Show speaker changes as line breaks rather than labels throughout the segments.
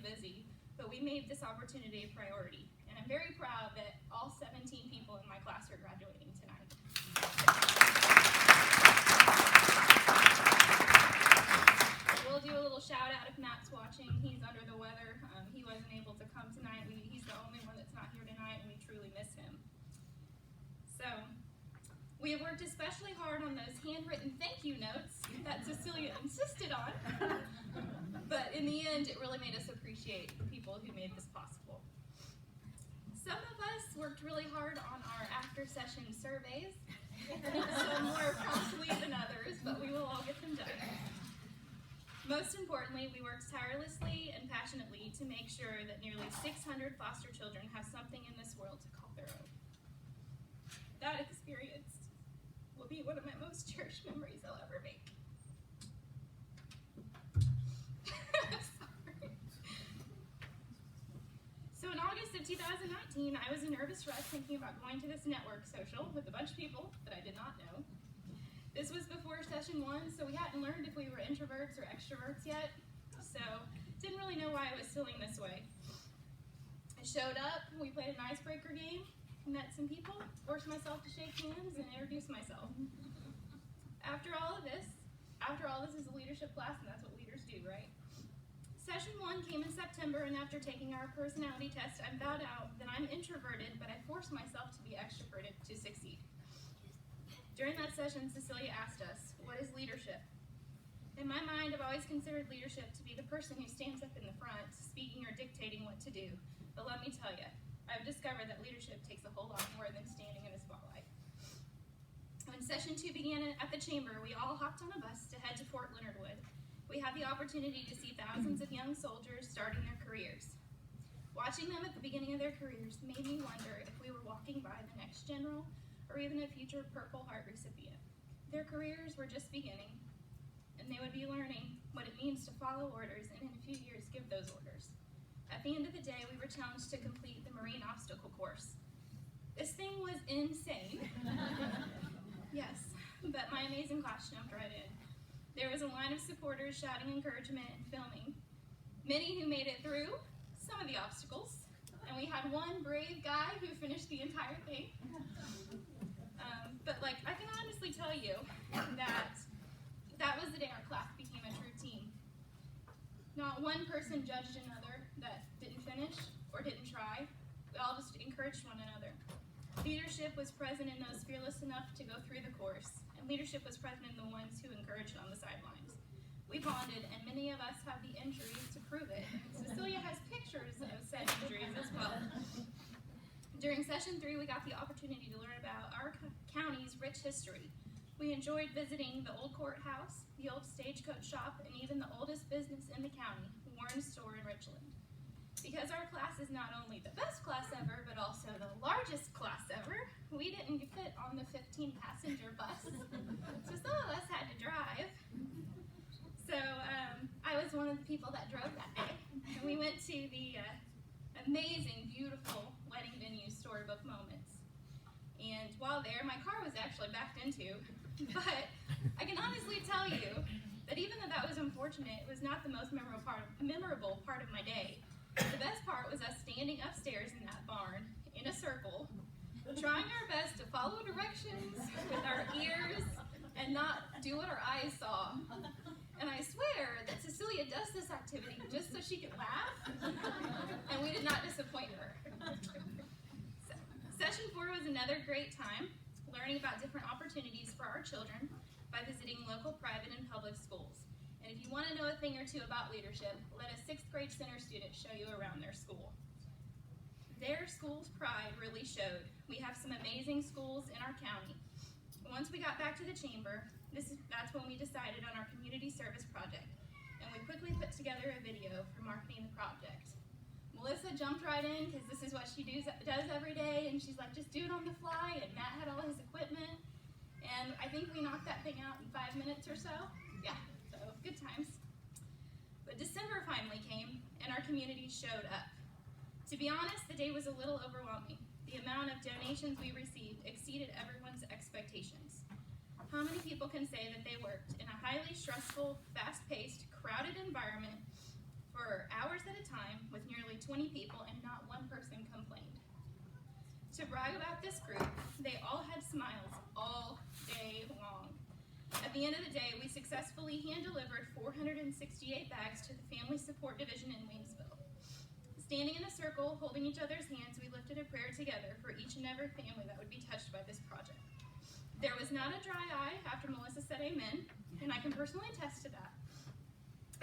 busy, but we made this opportunity a priority. And I'm very proud that all 17 people in my class are graduating tonight. We'll do a little shout out if Matt's watching. He's under the weather. He wasn't able to come tonight. He's the only one that's not here tonight, and we truly miss him. So, we have worked especially hard on those handwritten thank you notes that Cecilia insisted on. But in the end, it really made us appreciate the people who made this possible. Some of us worked really hard on our after-session surveys, some more promptly than others, but we will all get them done. Most importantly, we worked tirelessly and passionately to make sure that nearly 600 foster children have something in this world to call their own. That experience will be one of my most cherished memories I'll ever make. Sorry. So in August of 2019, I was a nervous wreck thinking about going to this network social with a bunch of people that I did not know. This was before session 1, so we hadn't learned if we were introverts or extroverts yet, so didn't really know why I was feeling this way. I showed up, we played an icebreaker game, met some people, forced myself to shake hands, and introduce myself. After all this is a leadership class, and that's what leaders do, right? Session 1 came in September, and after taking our personality test, I found out that I'm introverted, but I forced myself to be extroverted to succeed. During that session, Cecilia asked us, what is leadership? In my mind, I've always considered leadership to be the person who stands up in the front, speaking or dictating what to do. But let me tell you, I've discovered that leadership takes a whole lot more than standing in a spotlight. When session 2 began at the chamber, we all hopped on a bus to head to Fort Leonard Wood. We had the opportunity to see thousands of young soldiers starting their careers. Watching them at the beginning of their careers made me wonder if we were walking by the next general or even a future Purple Heart recipient. Their careers were just beginning, and they would be learning what it means to follow orders and in a few years give those orders. At the end of the day, we were challenged to complete the Marine Obstacle Course. This thing was insane. Yes, but my amazing class jumped right in. There was a line of supporters shouting encouragement and filming. Many who made it through some of the obstacles, and we had one brave guy who finished the entire thing. But I can honestly tell you that was the day our class became a true team. Not one person judged another that didn't finish or didn't try. We all just encouraged one another. Leadership was present in those fearless enough to go through the course, and leadership was present in the ones who encouraged on the sidelines. We bonded, and many of us have the injuries to prove it. Cecilia has pictures of said injuries as well. During session 3, we got the opportunity to learn about our county's rich history. We enjoyed visiting the old courthouse, the old stagecoach shop, and even the oldest business in the county, Warren's store in Richland. Because our class is not only the best class ever, but also the largest class ever, we didn't fit on the 15-passenger bus, so some of us had to drive. So I was one of the people that drove that day, and we went to the amazing, beautiful wedding venue Storybook Moments. And while there, my car was actually backed into, but I can honestly tell you that even though that was unfortunate, it was not the most memorable part of my day. The best part was us standing upstairs in that barn in a circle, trying our best to follow directions with our ears and not do what our eyes saw. And I swear that Cecilia does this activity just so she could laugh, and we did not disappoint her. So, session 4 was another great time, learning about different opportunities for our children by visiting local private and public schools. And if you want to know a thing or two about leadership, let a 6th grade center student show you around their school. Their school's pride really showed. We have some amazing schools in our county. Once we got back to the chamber, that's when we decided on our community service project, and we quickly put together a video for marketing the project. Melissa jumped right in because this is what she does every day, and she's like, just do it on the fly, and Matt had all his equipment, and I think we knocked that thing out in 5 minutes or so. Yeah, so good times. But December finally came, and our community showed up. To be honest, the day was a little overwhelming. The amount of donations we received exceeded everyone's expectations. How many people can say that they worked in a highly stressful, fast-paced, crowded environment for hours at a time 20 people and not one person complained. To brag about this group, they all had smiles all day long. At the end of the day, we successfully hand-delivered 468 bags to the Family Support Division in Waynesville. Standing in a circle, holding each other's hands, we lifted a prayer together for each and every family that would be touched by this project. There was not a dry eye after Melissa said amen, and I can personally attest to that.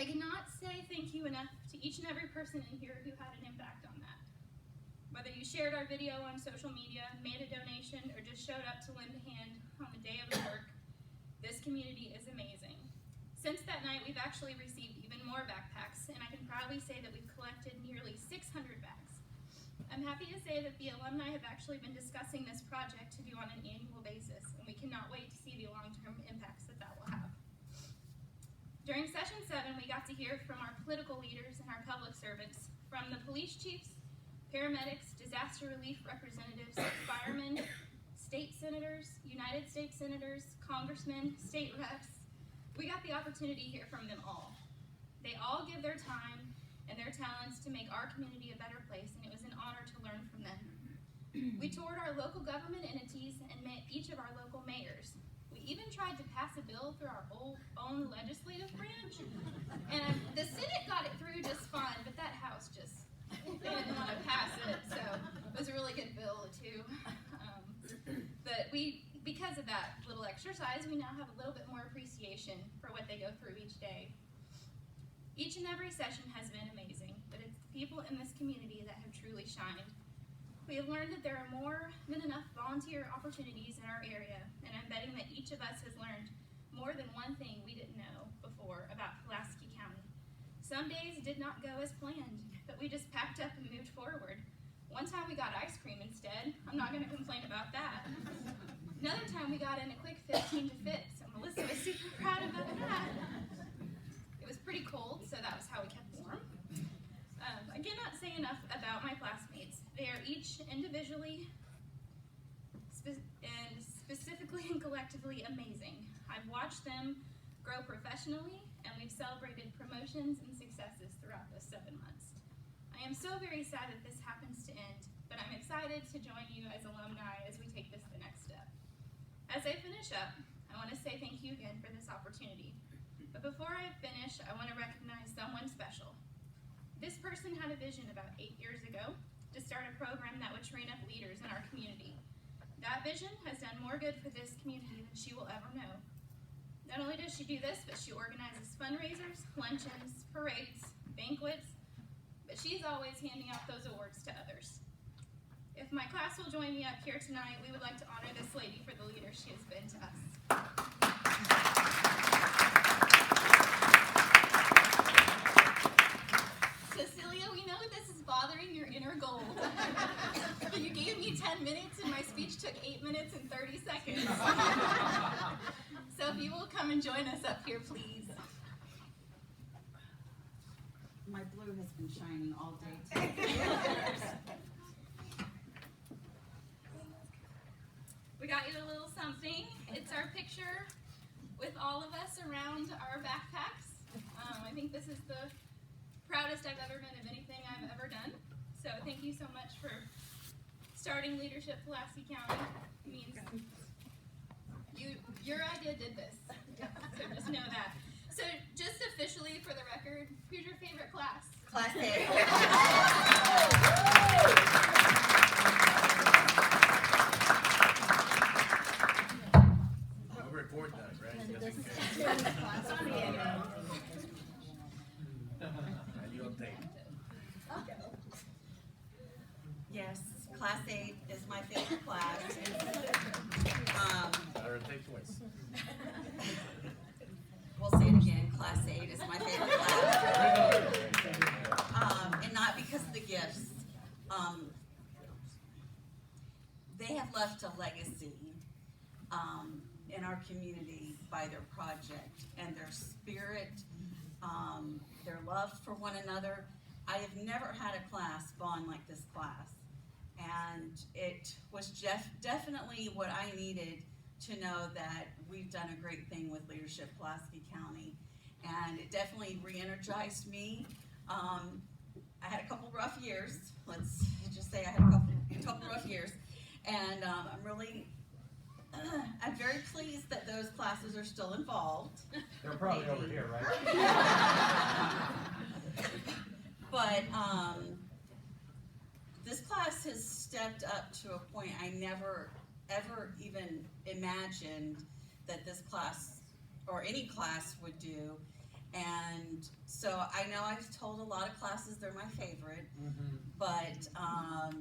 I cannot say thank you enough to each and every person in here who had an impact on that. Whether you shared our video on social media, made a donation, or just showed up to lend a hand on the day of the work, this community is amazing. Since that night, we've actually received even more backpacks, and I can proudly say that we've collected nearly 600 bags. I'm happy to say that the alumni have actually been discussing this project to do on an annual basis, and we cannot wait to see the long-term impacts that that will have. During session 7, we got to hear from our political leaders and our public servants, from the police chiefs, paramedics, disaster relief representatives, firemen, state senators, United States senators, congressmen, state reps. We got the opportunity to hear from them all. They all give their time and their talents to make our community a better place, and it was an honor to learn from them. We toured our local government entities and met each of our local mayors. We even tried to pass a bill through our own legislative branch, and the Senate got it through just fine, but that House just didn't want to pass it, so it was a really good bill too. But because of that little exercise, we now have a little bit more appreciation for what they go through each day. Each and every session has been amazing, but it's the people in this community that have truly shined. We have learned that there are more than enough volunteer opportunities in our area, and I'm betting that each of us has learned more than one thing we didn't know before about Pulaski County. Some days did not go as planned, but we just packed up and moved forward. One time we got ice cream instead. I'm not going to complain about that. Another time we got in a quick 15 to fit, so Melissa was super proud about that. It was pretty cold, so that was how we kept warm. I cannot say enough about my classmates. They are each individually and specifically and collectively amazing. I've watched them grow professionally, and we've celebrated promotions and successes throughout those 7 months. I am so very sad that this happens to end, but I'm excited to join you as alumni as we take this the next step. As I finish up, I want to say thank you again for this opportunity. But before I finish, I want to recognize someone special. This person had a vision about 8 years ago to start a program that would train up leaders in our community. That vision has done more good for this community than she will ever know. Not only does she do this, but she organizes fundraisers, luncheons, parades, banquets, but she's always handing out those awards to others. If my class will join me up here tonight, we would like to honor this lady for the leader she has been to us. Cecilia, we know this is bothering your inner gold. You gave me 10 minutes and my speech took 8 minutes and 30 seconds. So if you will come and join us up here, please.
My blue has been shining all day today.
We got you a little something. It's our picture with all of us around our backpacks. I think this is the proudest I've ever been of anything I've ever done. So thank you so much for starting Leadership Pulaski County. It means your idea did this. So just know that. So just officially for the record, who's your favorite class?
Class A.
We'll record that, right? You update.
Yes, Class 8 is my favorite class.
Better take choice.
We'll say it again, Class 8 is my favorite class. And not because of the gifts. They have left a legacy in our community by their project and their spirit, their love for one another. I have never had a class bond like this class. And it was definitely what I needed to know that we've done a great thing with Leadership Pulaski County. And it definitely re-energized me. I had a couple rough years. years. Let's just say I had a couple rough years. And I'm very pleased that those classes are still involved.
They're probably over here, right?
But this class has stepped up to a point I never, ever even imagined that this class or any class would do. And so I know I've told a lot of classes they're my favorite, but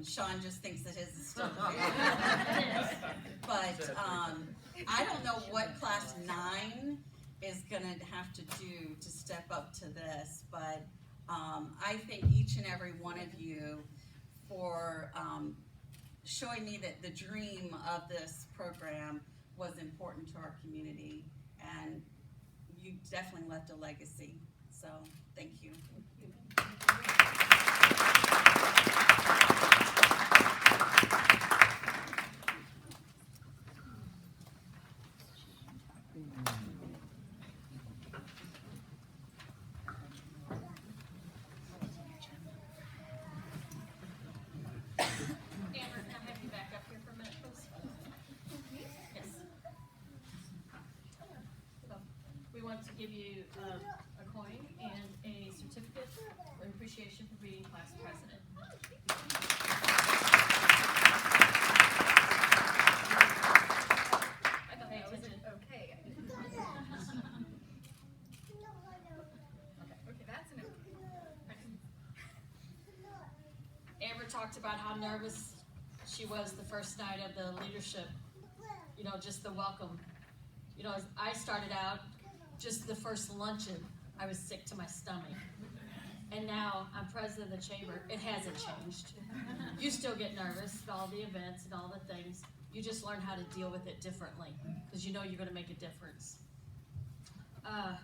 Sean just thinks that his is still the favorite. But I don't know what class 9 is gonna have to do to step up to this, but I thank each and every one of you for showing me that the dream of this program was important to our community, and you definitely left a legacy, so thank you.
Amber, can I have you back up here for a minute, please? Yes. We want to give you a coin and a certificate for appreciation for being class president. I thought that was okay.
Okay, that's an
Amber talked about how nervous she was the first night of the leadership, you know, just the welcome. You know, as I started out, just the first luncheon, I was sick to my stomach. And now I'm president of the chamber. It hasn't changed. You still get nervous at all the events and all the things. You just learn how to deal with it differently because you know you're going to make a difference. Now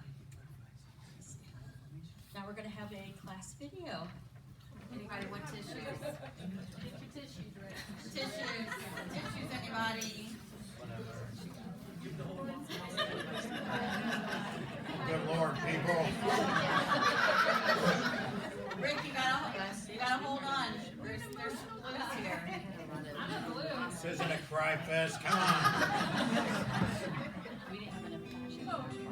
we're going to have a class video. Anybody want tissues? Get your tissues ready.
Tissues, anybody?
Good Lord, people.
Rick, you gotta hold on. There's some blues here.
I'm a blue.
This isn't a cry fest, come on.
We didn't have enough time.